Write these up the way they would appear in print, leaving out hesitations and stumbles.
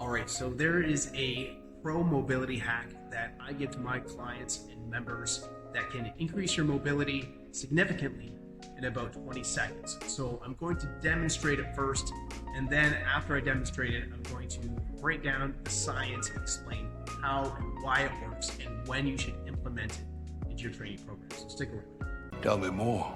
All right, so there is a pro mobility hack that I give to my clients and members that can increase your mobility significantly in about 20 seconds. So I'm going to demonstrate it first, and then after I demonstrate it, I'm going to break down the science and explain how and why it works and when you should implement it into your training program. So stick around. Tell me more.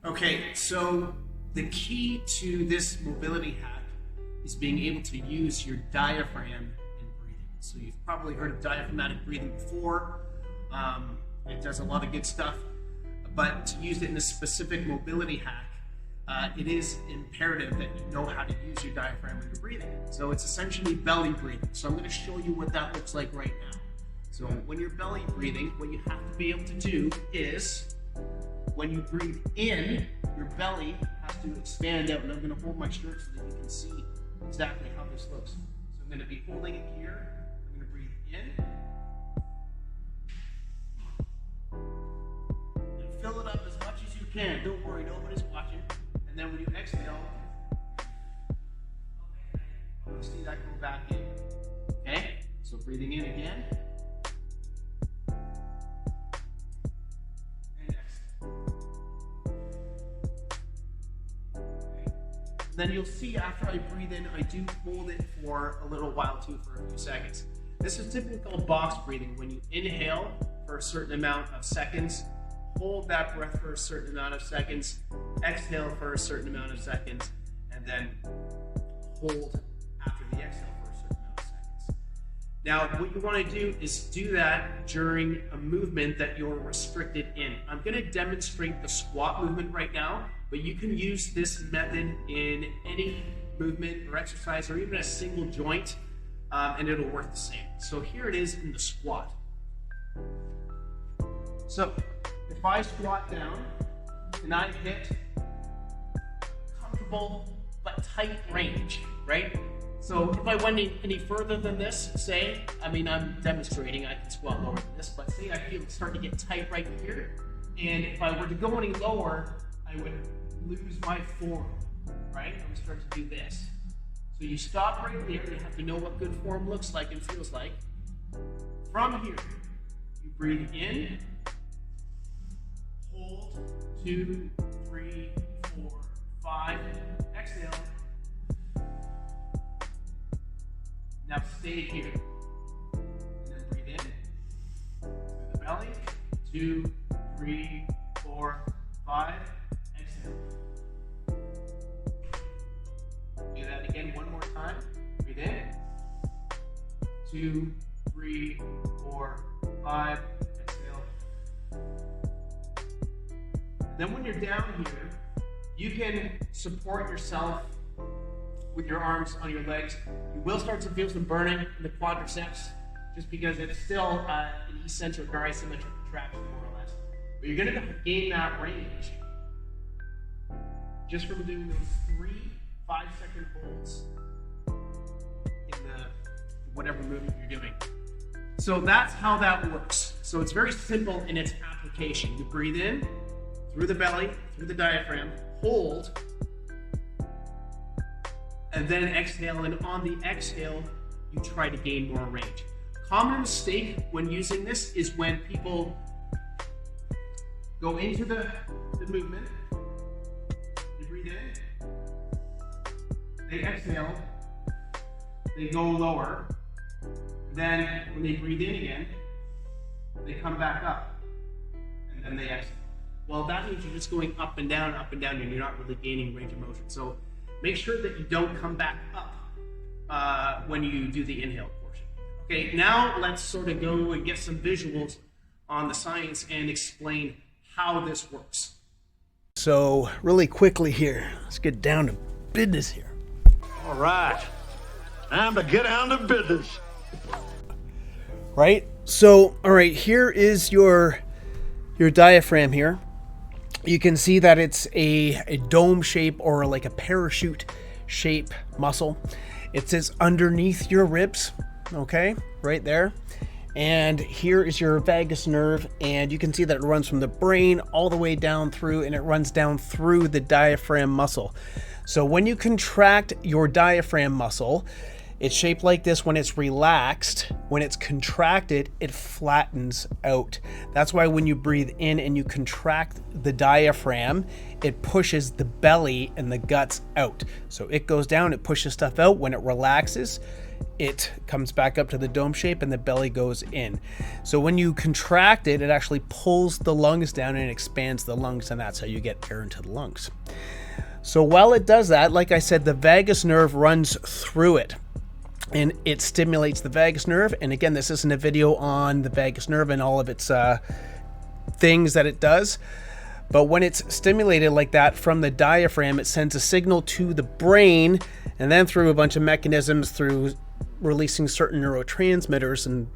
Okay, so the key to this mobility hack is being able to use your diaphragm in breathing. So you've probably heard of diaphragmatic breathing before. It does a lot of good stuff, but to use it in a specific mobility hack, it is imperative that you know how to use your diaphragm when you're breathing. So it's essentially belly breathing. So I'm going to show you what that looks like right now. So when you're belly breathing, what you have to be able to do is, when you breathe in, your belly has to expand out, and I'm going to hold my shirt so that you can see exactly how this looks. So I'm going to be holding it here. I'm going to breathe in and fill it up as much as you can. Don't worry, nobody's watching. And then when you exhale, you'll see that go back in. Okay? So breathing in again. Then you'll see after I breathe in, I do hold it for a little while too, for a few seconds. This is typically called box breathing. When you inhale for a certain amount of seconds, hold that breath for a certain amount of seconds, exhale for a certain amount of seconds, and then hold after the exhale for a certain amount of seconds. Now, what you want to do is do that during a movement that you're restricted in. I'm going to demonstrate the squat movement right now, but you can use this method in any movement or exercise or even a single joint, and it'll work the same. So here it is in the squat. So if I squat down and I hit comfortable but tight range, right? So if I went any further than this, say, I'm demonstrating, I can squat lower than this, but say I feel it starting to get tight right here, and if I were to go any lower, I would lose my form, right? I would start to do this. So you stop right there. You have to know what good form looks like and feels like. From here, you breathe in, hold, 2, 3, 4, 5, exhale. Now stay here. And then breathe in through the belly, 2, 3, 4, 5. Do that again one more time. Breathe in. 2, 3, 4, 5. Exhale. And then when you're down here, you can support yourself with your arms on your legs. You will start to feel some burning in the quadriceps, just because it's still an eccentric or isometric contraction, more or less. But you're going to gain that range just from doing those 3 5-second holds in whatever movement you're doing. So that's how that works. So it's very simple in its application. You breathe in through the belly, through the diaphragm, hold, and then exhale. And on the exhale, you try to gain more range. Common mistake when using this is when people go into the movement. Breathe in, they exhale, they go lower, then when they breathe in again, they come back up, and then they exhale. Well, that means you're just going up and down, and you're not really gaining range of motion. So make sure that you don't come back up when you do the inhale portion. Okay, now let's sort of go and get some visuals on the science and explain how this works. So really quickly here, let's get down to business here. All right. Time to get down to business. Right? So, all right, here is your diaphragm here. You can see that it's a dome shape or like a parachute shape muscle. It sits underneath your ribs, okay, right there. And here is your vagus nerve, and you can see that it runs from the brain all the way down through, and it runs down through the diaphragm muscle. So when you contract your diaphragm muscle, it's shaped like this when it's relaxed. When it's contracted, it flattens out. That's why when you breathe in and you contract the diaphragm, it pushes the belly and the guts out. So it goes down, it pushes stuff out. When it relaxes, it comes back up to the dome shape and the belly goes in. So when you contract it, it actually pulls the lungs down and expands the lungs, and that's how you get air into the lungs. So while it does that, like I said, the vagus nerve runs through it and it stimulates the vagus nerve. And again, this isn't a video on the vagus nerve and all of its things that it does. But when it's stimulated like that from the diaphragm, it sends a signal to the brain, and then through a bunch of mechanisms, through releasing certain neurotransmitters and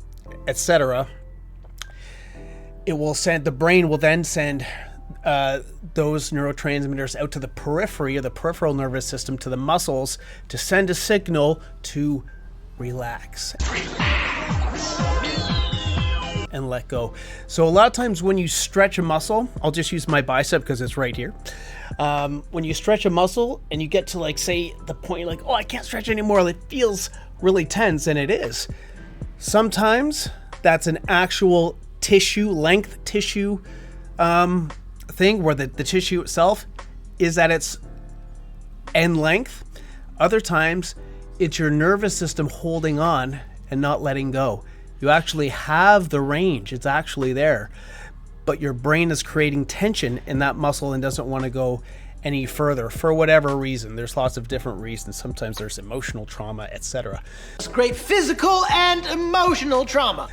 etc. It will send, the brain will then send those neurotransmitters out to the periphery, or the peripheral nervous system, to the muscles, to send a signal to relax and let go. So a lot of times when you stretch a muscle, I'll just use my bicep because it's right here. When you stretch a muscle and you get to, like, say the point you're like, oh, I can't stretch anymore, it feels really tense, and it is. Sometimes that's an actual tissue, length tissue thing, where the tissue itself is at its end length. Other times it's your nervous system holding on and not letting go. You actually have the range, it's actually there, but your brain is creating tension in that muscle and doesn't want to go any further for whatever reason. There's lots of different reasons. Sometimes there's emotional trauma, etc. It's great physical and emotional trauma.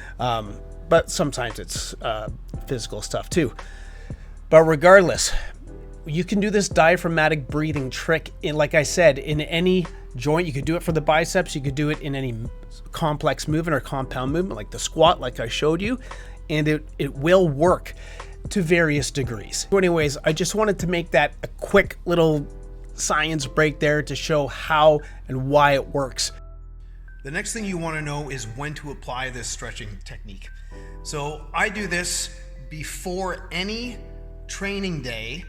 But sometimes it's physical stuff too. But regardless, you can do this diaphragmatic breathing trick in, like I said, in any joint. You could do it for the biceps. You could do it in any complex movement or compound movement, like the squat, like I showed you, and it will work to various degrees. So anyways, I just wanted to make that a quick little science break there to show how and why it works. The next thing you want to know is when to apply this stretching technique. So I do this before any training day,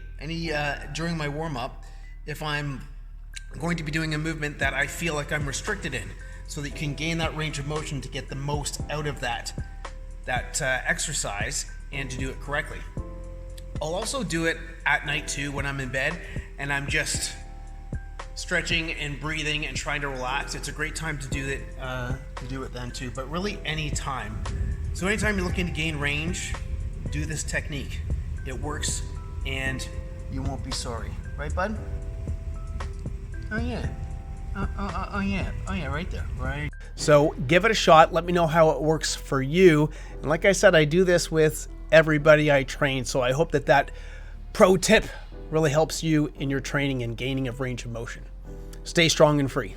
during my warm-up, if I'm going to be doing a movement that I feel like I'm restricted in, so that you can gain that range of motion to get the most out of that exercise and to do it correctly. I'll also do it at night too, when I'm in bed and I'm just stretching and breathing and trying to relax. It's a great time to do it then too, but really any time. So anytime you're looking to gain range, do this technique. It works and you won't be sorry. Right, bud? Oh yeah. Oh yeah, right there, right. So give it a shot. Let me know how it works for you. And like I said, I do this with everybody I train. So I hope that pro tip really helps you in your training and gaining of range of motion. Stay strong and free.